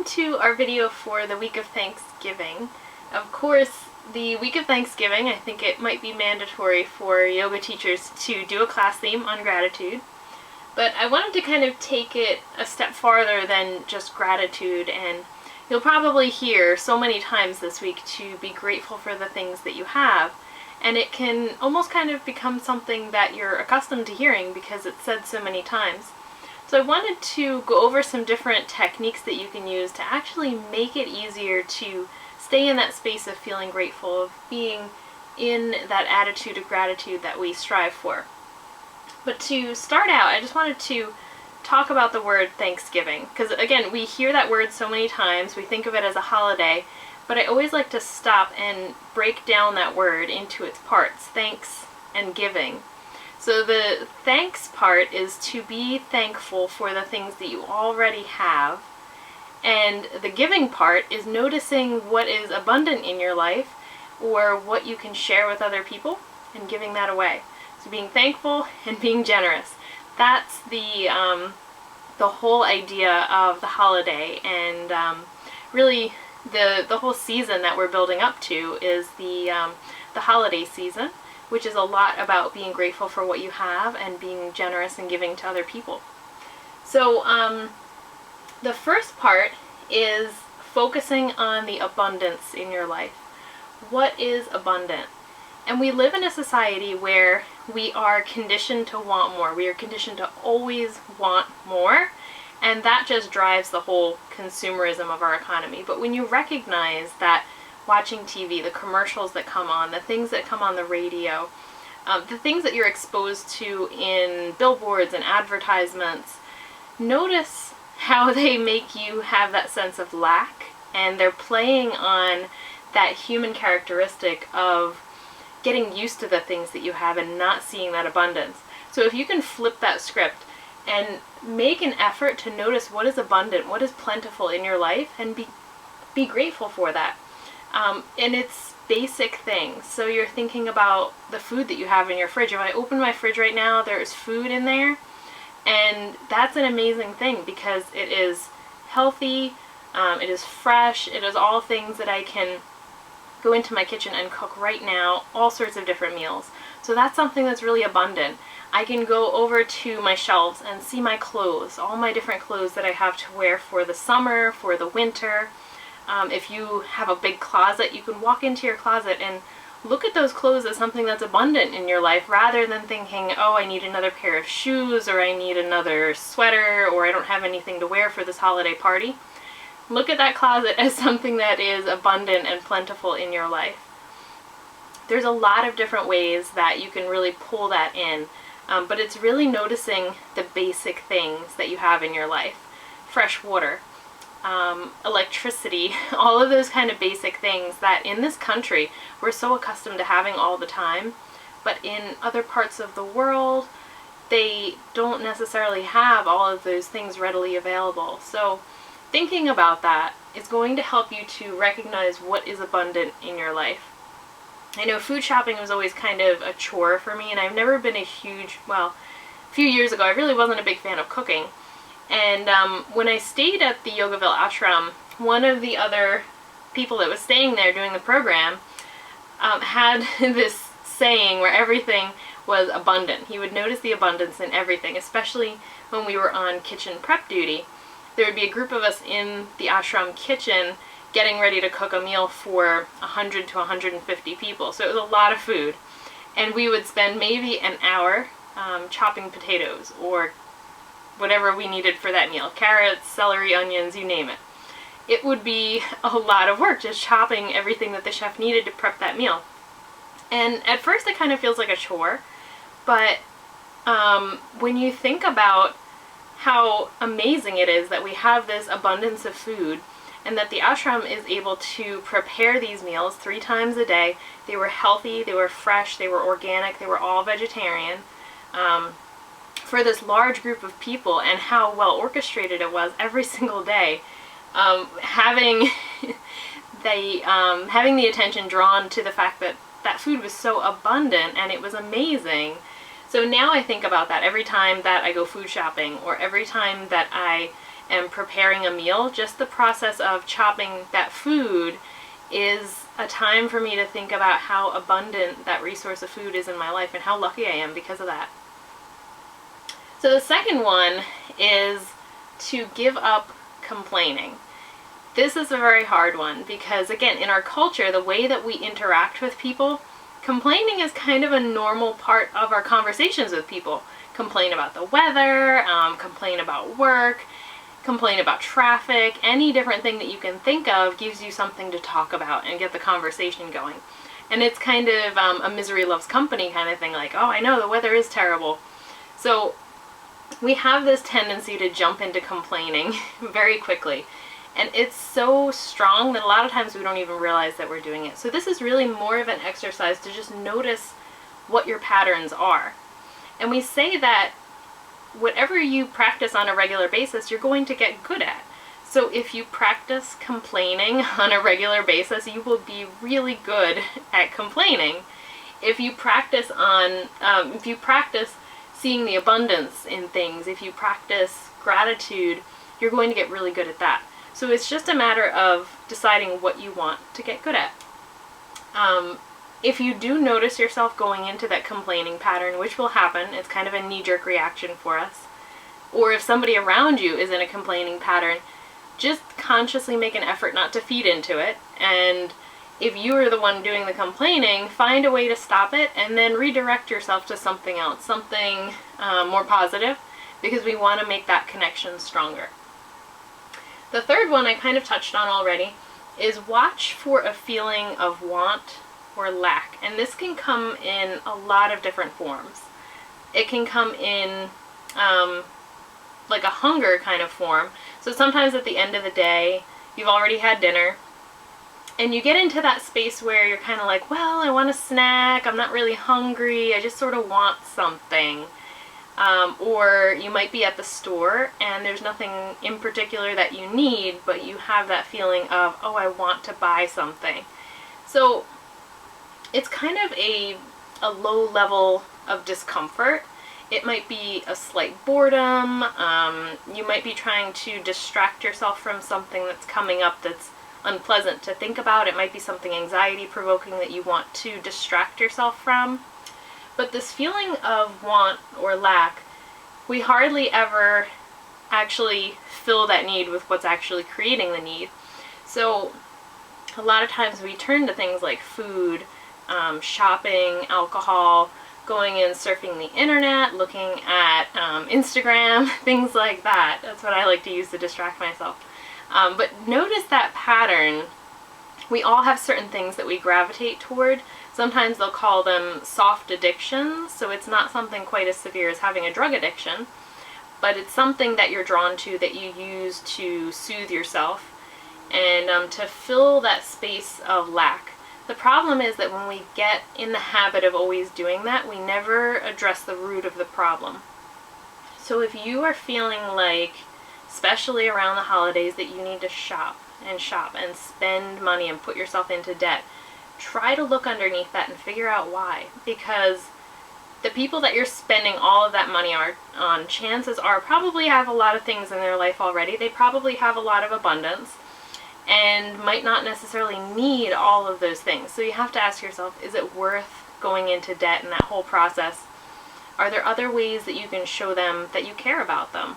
welcome to our video for the week of Thanksgiving. Of course, the week of Thanksgiving, I think it might be mandatory for yoga teachers to do a class theme on gratitude. But I wanted to kind of take it a step farther than just gratitude, and you'll probably hear so many times this week to be grateful for the things that you have. And it can almost kind of become something that you're accustomed to hearing because it's said so many times. So I wanted to go over some different techniques that you can use to actually make it easier to stay in that space of feeling grateful, of being in that attitude of gratitude that we strive for. But to start out, I just wanted to talk about the word Thanksgiving, because again, we hear that word so many times, we think of it as a holiday, but I always like to stop and break down that word into its parts, thanks and giving. So the thanks part is to be thankful for the things that you already have, and the giving part is noticing what is abundant in your life or what you can share with other people and giving that away. So being thankful and being generous. That's the whole idea of the holiday, and really the whole season that we're building up to is the holiday season, which is a lot about being grateful for what you have and being generous and giving to other people. So the first part is focusing on the abundance in your life. What is abundant? And we live in a society where we are conditioned to want more. We are conditioned to always want more, and that just drives the whole consumerism of our economy. But when you recognize that watching TV, the commercials that come on, the things that come on the radio, the things that you're exposed to in billboards and advertisements, notice how they make you have that sense of lack, and they're playing on that human characteristic of getting used to the things that you have and not seeing that abundance. So if you can flip that script and make an effort to notice what is abundant, what is plentiful in your life, and be grateful for that. And it's basic things. So you're thinking about the food that you have in your fridge. If I open my fridge right now, there's food in there, and that's an amazing thing because it is healthy, it is fresh, it is all things that I can go into my kitchen and cook right now, all sorts of different meals. So that's something that's really abundant. I can go over to my shelves and see my clothes, all my different clothes that I have to wear for the summer, for the winter. If you have a big closet, you can walk into your closet and look at those clothes as something that's abundant in your life, rather than thinking, oh, I need another pair of shoes, or I need another sweater, or I don't have anything to wear for this holiday party. Look at that closet as something that is abundant and plentiful in your life. There's a lot of different ways that you can really pull that in, but it's really noticing the basic things that you have in your life. Fresh water, electricity, all of those kind of basic things that in this country we're so accustomed to having all the time, but in other parts of the world they don't necessarily have all of those things readily available. So thinking about that is going to help you to recognize what is abundant in your life. I know food shopping was always kind of a chore for me, and I've never been a huge, well, a few years ago I really wasn't a big fan of cooking. And when I stayed at the Yogaville ashram, one of the other people that was staying there doing the program had this saying where everything was abundant. He would notice the abundance in everything, especially when we were on kitchen prep duty. There would be a group of us in the ashram kitchen getting ready to cook a meal for 100 to 150 people. So it was a lot of food. And we would spend maybe an hour chopping potatoes or whatever we needed for that meal. Carrots, celery, onions, you name it. It would be a lot of work just chopping everything that the chef needed to prep that meal. And at first it kind of feels like a chore, but when you think about how amazing it is that we have this abundance of food and that the ashram is able to prepare these meals 3 times a day. They were healthy, they were fresh, they were organic, they were all vegetarian, for this large group of people, and how well orchestrated it was every single day. Having the attention drawn to the fact that that food was so abundant and it was amazing. So now I think about that every time that I go food shopping, or every time that I and preparing a meal, just the process of chopping that food is a time for me to think about how abundant that resource of food is in my life and how lucky I am because of that. So the second one is to give up complaining. This is a very hard one because, again, in our culture, the way that we interact with people, complaining is kind of a normal part of our conversations with people. Complain about the weather, complain about work, complain about traffic, any different thing that you can think of gives you something to talk about and get the conversation going. And it's kind of a misery loves company kind of thing, like, oh, I know the weather is terrible. So we have this tendency to jump into complaining very quickly. And it's so strong that a lot of times we don't even realize that we're doing it. So this is really more of an exercise to just notice what your patterns are. And we say that whatever you practice on a regular basis, you're going to get good at. So if you practice complaining on a regular basis, you will be really good at complaining. If you practice seeing the abundance in things, if you practice gratitude, you're going to get really good at that. So it's just a matter of deciding what you want to get good at. If you do notice yourself going into that complaining pattern, which will happen, it's kind of a knee-jerk reaction for us, or if somebody around you is in a complaining pattern, just consciously make an effort not to feed into it. And if you are the one doing the complaining, find a way to stop it and then redirect yourself to something else, something more positive, because we want to make that connection stronger. The third one I kind of touched on already is watch for a feeling of want or lack. And this can come in a lot of different forms. It can come in like a hunger kind of form. So sometimes at the end of the day, you've already had dinner, and you get into that space where you're kind of like, well, I want a snack, I'm not really hungry, I just sort of want something. Or you might be at the store and there's nothing in particular that you need, but you have that feeling of, oh, I want to buy something. So it's kind of a low level of discomfort. It might be a slight boredom. You might be trying to distract yourself from something that's coming up that's unpleasant to think about. It might be something anxiety-provoking that you want to distract yourself from. But this feeling of want or lack, we hardly ever actually fill that need with what's actually creating the need. So a lot of times we turn to things like food, shopping, alcohol, going and surfing the internet, looking at Instagram, things like that. That's what I like to use to distract myself. But notice that pattern. We all have certain things that we gravitate toward. Sometimes they'll call them soft addictions, so it's not something quite as severe as having a drug addiction, but it's something that you're drawn to that you use to soothe yourself and to fill that space of lack. The problem is that when we get in the habit of always doing that, we never address the root of the problem. So if you are feeling like, especially around the holidays, that you need to shop and spend money and put yourself into debt, try to look underneath that and figure out why. Because the people that you're spending all of that money on, chances are, probably have a lot of things in their life already. They probably have a lot of abundance and might not necessarily need all of those things. So you have to ask yourself, is it worth going into debt in that whole process? Are there other ways that you can show them that you care about them?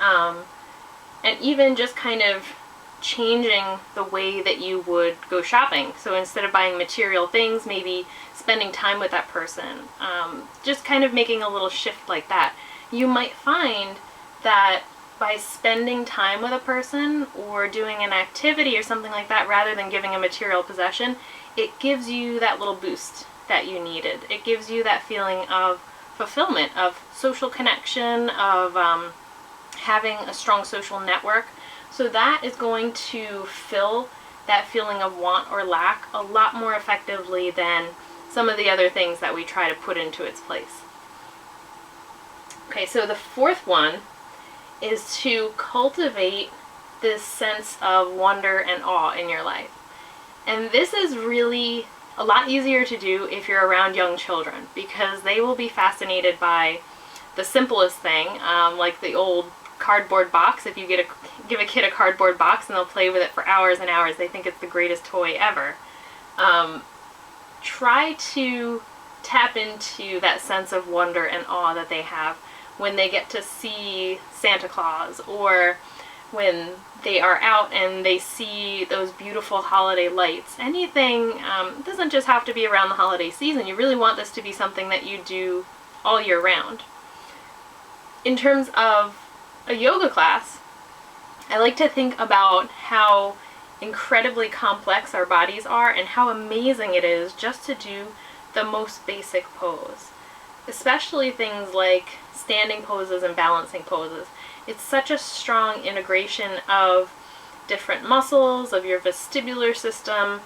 And even just kind of changing the way that you would go shopping. So instead of buying material things, maybe spending time with that person. Just kind of making a little shift like that. You might find that by spending time with a person or doing an activity or something like that, rather than giving a material possession, it gives you that little boost that you needed. It gives you that feeling of fulfillment, of social connection, of having a strong social network. So that is going to fill that feeling of want or lack a lot more effectively than some of the other things that we try to put into its place. Okay, so the fourth one is to cultivate this sense of wonder and awe in your life. And this is really a lot easier to do if you're around young children, because they will be fascinated by the simplest thing, like the old cardboard box. If you give a kid a cardboard box and they'll play with it for hours and hours, they think it's the greatest toy ever. Try to tap into that sense of wonder and awe that they have when they get to see Santa Claus, or when they are out and they see those beautiful holiday lights. Anything, it doesn't just have to be around the holiday season. You really want this to be something that you do all year round. In terms of a yoga class, I like to think about how incredibly complex our bodies are and how amazing it is just to do the most basic pose. Especially things like standing poses and balancing poses. It's such a strong integration of different muscles, of your vestibular system,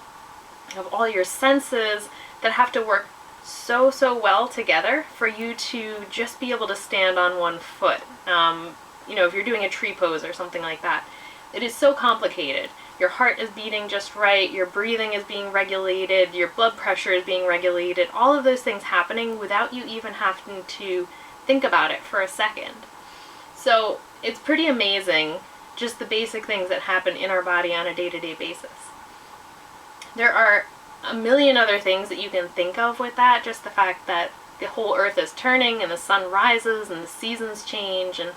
of all your senses that have to work so well together for you to just be able to stand on one foot. If you're doing a tree pose or something like that, it is so complicated. Your heart is beating just right, your breathing is being regulated, your blood pressure is being regulated, all of those things happening without you even having to think about it for a second. So it's pretty amazing, just the basic things that happen in our body on a day-to-day basis. There are a million other things that you can think of with that, just the fact that the whole earth is turning and the sun rises and the seasons change and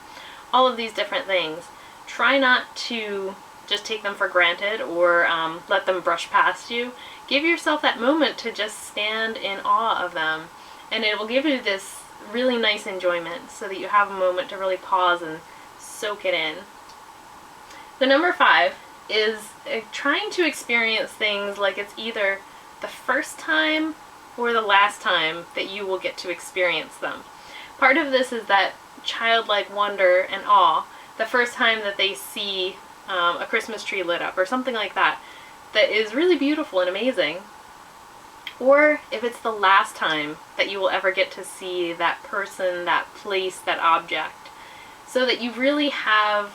all of these different things. Try not to just take them for granted or let them brush past you. Give yourself that moment to just stand in awe of them, and it will give you this really nice enjoyment so that you have a moment to really pause and soak it in. So number 5 is trying to experience things like it's either the first time or the last time that you will get to experience them. Part of this is that childlike wonder and awe the first time that they see a Christmas tree lit up or something like that, that is really beautiful and amazing. Or if it's the last time that you will ever get to see that person, that place, that object, so that you really have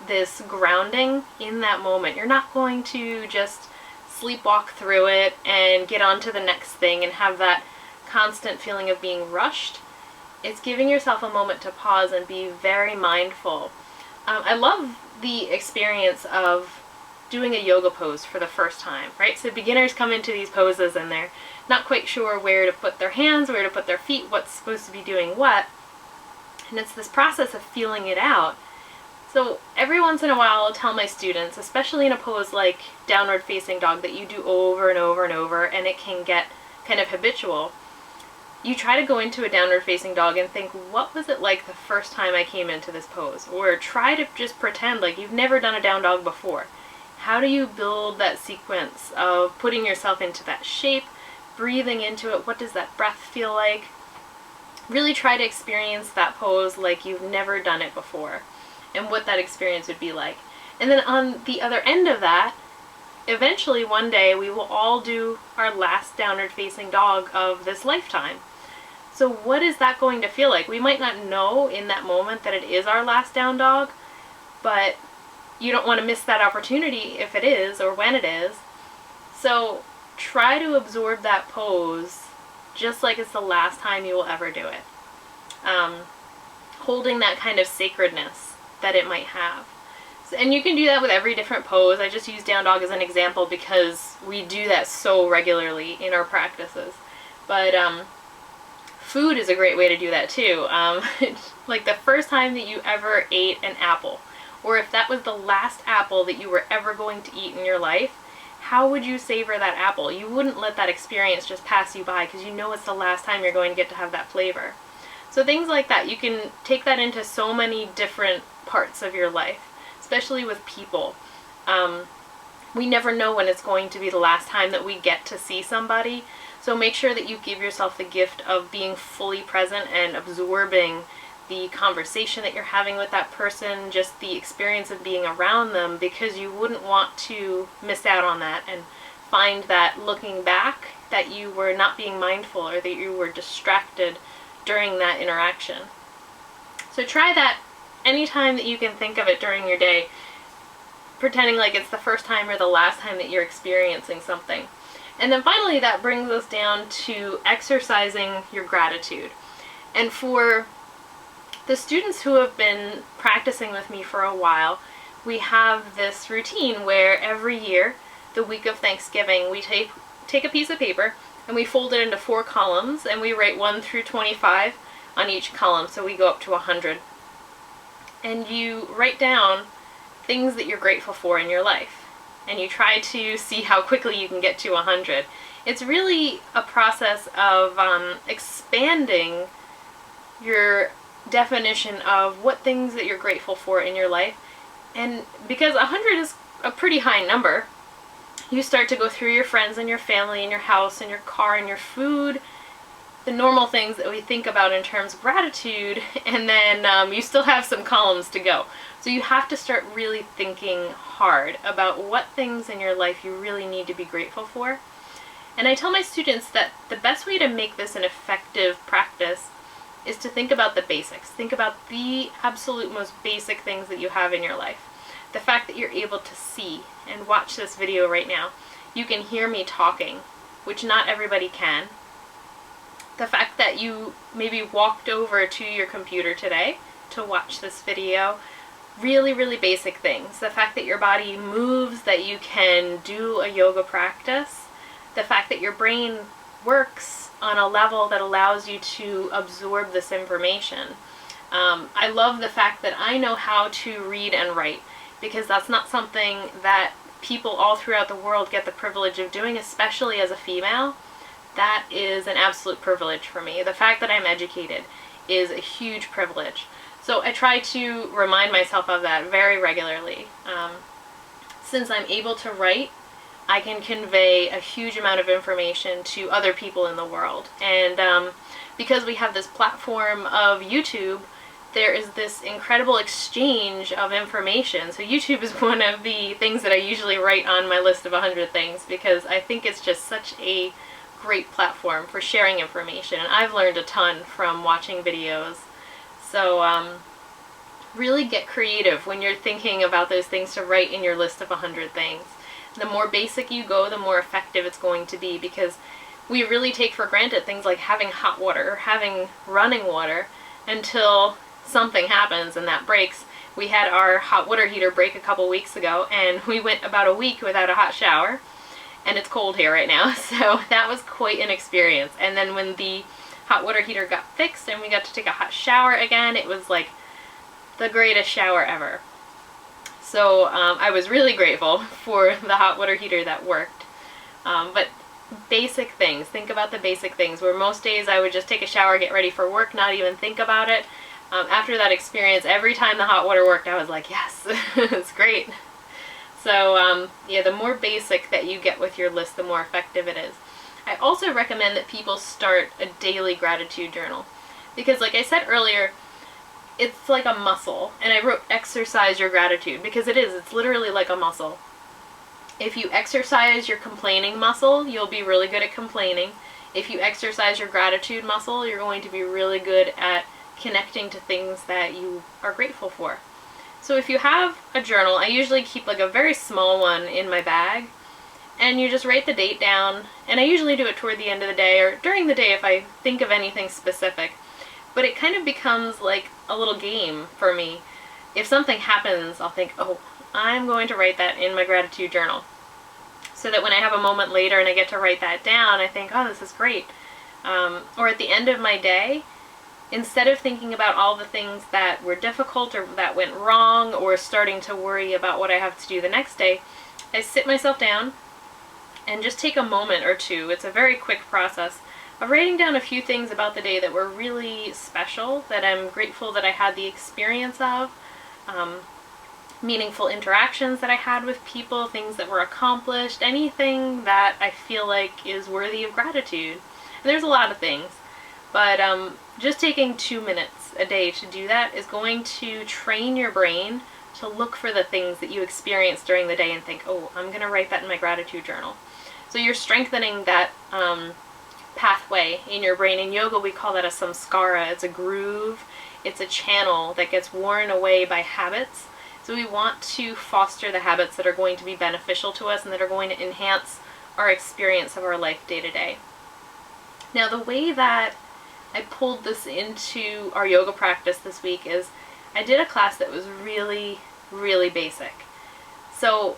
this grounding in that moment. You're not going to just sleepwalk through it and get on to the next thing and have that constant feeling of being rushed. It's giving yourself a moment to pause and be very mindful. I love the experience of doing a yoga pose for the first time, right? So beginners come into these poses and they're not quite sure where to put their hands, where to put their feet, what's supposed to be doing what. And it's this process of feeling it out. So every once in a while I'll tell my students, especially in a pose like downward facing dog that you do over and over and over and it can get kind of habitual, you try to go into a downward facing dog and think, what was it like the first time I came into this pose? Or try to just pretend like you've never done a down dog before. How do you build that sequence of putting yourself into that shape, breathing into it? What does that breath feel like? Really try to experience that pose like you've never done it before and what that experience would be like. And then on the other end of that, eventually one day we will all do our last downward facing dog of this lifetime. So what is that going to feel like? We might not know in that moment that it is our last down dog, but you don't want to miss that opportunity if it is or when it is. So try to absorb that pose just like it's the last time you will ever do it. Holding that kind of sacredness that it might have. And you can do that with every different pose. I just use down dog as an example because we do that so regularly in our practices. But food is a great way to do that too. Like the first time that you ever ate an apple, or if that was the last apple that you were ever going to eat in your life, how would you savor that apple? You wouldn't let that experience just pass you by because you know it's the last time you're going to get to have that flavor. So things like that, you can take that into so many different parts of your life, especially with people. We never know when it's going to be the last time that we get to see somebody, so make sure that you give yourself the gift of being fully present and absorbing the conversation that you're having with that person, just the experience of being around them, because you wouldn't want to miss out on that and find that looking back that you were not being mindful or that you were distracted during that interaction. So try that anytime that you can think of it during your day, pretending like it's the first time or the last time that you're experiencing something. And then finally that brings us down to exercising your gratitude. And for the students who have been practicing with me for a while, we have this routine where every year, the week of Thanksgiving, we take a piece of paper and we fold it into 4 columns, and we write 1 through 25 on each column, so we go up to 100. And you write down things that you're grateful for in your life, and you try to see how quickly you can get to 100. It's really a process of expanding your definition of what things that you're grateful for in your life. And because 100 is a pretty high number, you start to go through your friends and your family and your house and your car and your food, the normal things that we think about in terms of gratitude, and then you still have some columns to go. So you have to start really thinking hard about what things in your life you really need to be grateful for. And I tell my students that the best way to make this an effective practice is to think about the basics. Think about the absolute most basic things that you have in your life. The fact that you're able to see and watch this video right now. You can hear me talking, which not everybody can. The fact that you maybe walked over to your computer today to watch this video. Really, really basic things. The fact that your body moves, that you can do a yoga practice. The fact that your brain works on a level that allows you to absorb this information. I love the fact that I know how to read and write, because that's not something that people all throughout the world get the privilege of doing, especially as a female. That is an absolute privilege for me. The fact that I'm educated is a huge privilege. So I try to remind myself of that very regularly. Since I'm able to write, I can convey a huge amount of information to other people in the world. And because we have this platform of YouTube, there is this incredible exchange of information. So YouTube is one of the things that I usually write on my list of 100 things, because I think it's just such a great platform for sharing information. And I've learned a ton from watching videos. So really get creative when you're thinking about those things to write in your list of 100 things. The more basic you go, the more effective it's going to be, because we really take for granted things like having hot water or having running water until something happens and that breaks. We had our hot water heater break a couple weeks ago, and we went about a week without a hot shower, and it's cold here right now, so that was quite an experience. And then when the hot water heater got fixed and we got to take a hot shower again, it was like the greatest shower ever. So I was really grateful for the hot water heater that worked. But basic things, think about the basic things, where most days I would just take a shower, get ready for work, not even think about it. After that experience, every time the hot water worked, I was like, yes, it's great. So yeah, the more basic that you get with your list, the more effective it is. I also recommend that people start a daily gratitude journal, because like I said earlier, it's like a muscle. And I wrote exercise your gratitude, because it's literally like a muscle. If you exercise your complaining muscle, you'll be really good at complaining. If you exercise your gratitude muscle, you're going to be really good at connecting to things that you are grateful for. So if you have a journal, I usually keep like a very small one in my bag, and you just write the date down, and I usually do it toward the end of the day or during the day if I think of anything specific. But it kind of becomes like a little game for me. If something happens, I'll think, oh, I'm going to write that in my gratitude journal. So that when I have a moment later and I get to write that down, I think, oh, this is great. Or at the end of my day, instead of thinking about all the things that were difficult or that went wrong, or starting to worry about what I have to do the next day, I sit myself down and just take a moment or two. It's a very quick process of writing down a few things about the day that were really special, that I'm grateful that I had the experience of, meaningful interactions that I had with people, things that were accomplished, anything that I feel like is worthy of gratitude. And there's a lot of things, but just taking 2 minutes a day to do that is going to train your brain to look for the things that you experience during the day and think, oh, I'm going to write that in my gratitude journal. So you're strengthening that pathway in your brain. In yoga, we call that a samskara. It's a groove. It's a channel that gets worn away by habits. So we want to foster the habits that are going to be beneficial to us and that are going to enhance our experience of our life day to day. Now, the way that I pulled this into our yoga practice this week is I did a class that was really, really basic. So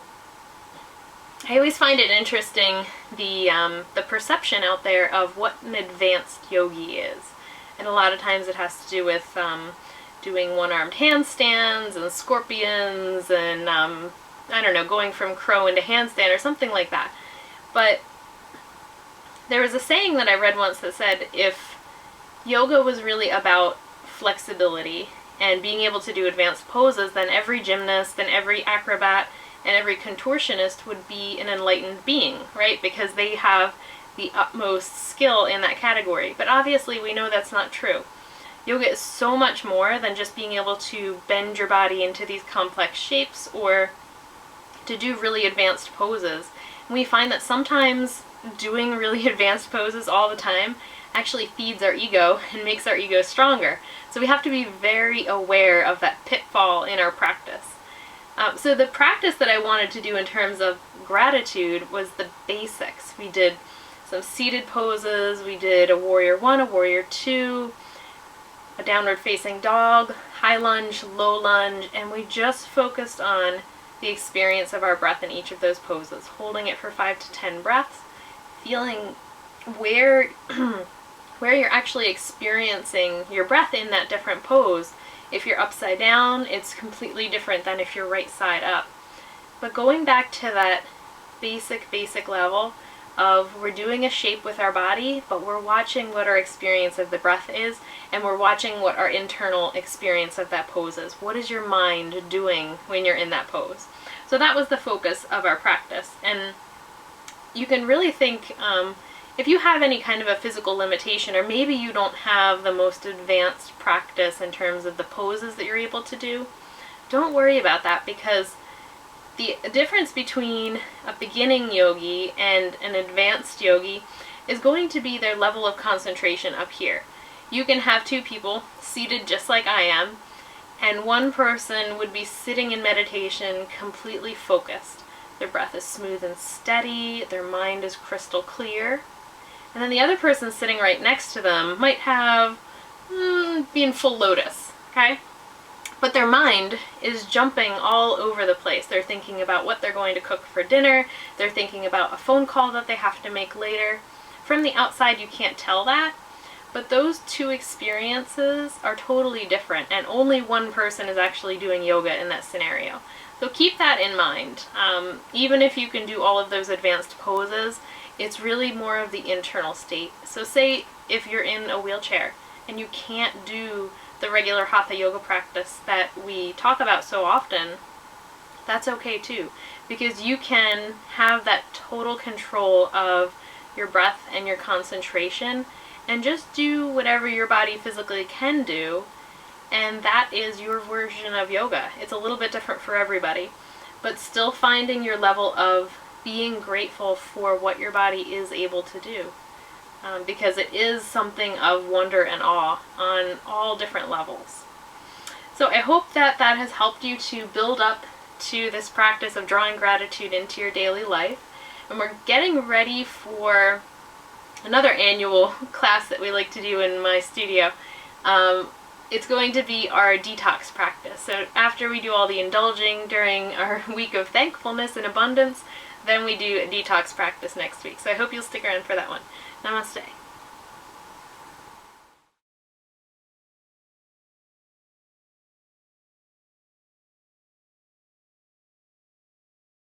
I always find it interesting the perception out there of what an advanced yogi is. And a lot of times it has to do with doing one-armed handstands and scorpions and, I don't know, going from crow into handstand or something like that. But there was a saying that I read once that said if yoga was really about flexibility and being able to do advanced poses, then every gymnast and every acrobat and every contortionist would be an enlightened being, right? Because they have the utmost skill in that category. But obviously we know that's not true. Yoga is so much more than just being able to bend your body into these complex shapes or to do really advanced poses. And we find that sometimes doing really advanced poses all the time actually feeds our ego and makes our ego stronger. So we have to be very aware of that pitfall in our practice. So the practice that I wanted to do in terms of gratitude was the basics. We did some seated poses, we did a warrior one, a warrior two, a downward facing dog, high lunge, low lunge, and we just focused on the experience of our breath in each of those poses, holding it for 5 to 10 breaths, feeling where you're actually experiencing your breath in that different pose. If you're upside down, it's completely different than if you're right side up. But going back to that basic level of we're doing a shape with our body, but we're watching what our experience of the breath is, and we're watching what our internal experience of that pose is. What is your mind doing when you're in that pose? So that was the focus of our practice. And you can really think, if you have any kind of a physical limitation, or maybe you don't have the most advanced practice in terms of the poses that you're able to do, don't worry about that, because the difference between a beginning yogi and an advanced yogi is going to be their level of concentration up here. You can have two people seated just like I am, and one person would be sitting in meditation completely focused. Their breath is smooth and steady, their mind is crystal clear. And then the other person sitting right next to them might have, be in full lotus, okay? But their mind is jumping all over the place. They're thinking about what they're going to cook for dinner. They're thinking about a phone call that they have to make later. From the outside, you can't tell that. But those two experiences are totally different, and only one person is actually doing yoga in that scenario. So keep that in mind. Even if you can do all of those advanced poses, it's really more of the internal state. So say if you're in a wheelchair and you can't do the regular hatha yoga practice that we talk about so often, that's okay too, because you can have that total control of your breath and your concentration and just do whatever your body physically can do, and that is your version of yoga. It's a little bit different for everybody, but still finding your level of being grateful for what your body is able to do. Because it is something of wonder and awe on all different levels. So I hope that that has helped you to build up to this practice of drawing gratitude into your daily life. And we're getting ready for another annual class that we like to do in my studio. It's going to be our detox practice. So after we do all the indulging during our week of thankfulness and abundance, then we do a detox practice next week. So I hope you'll stick around for that one. Namaste.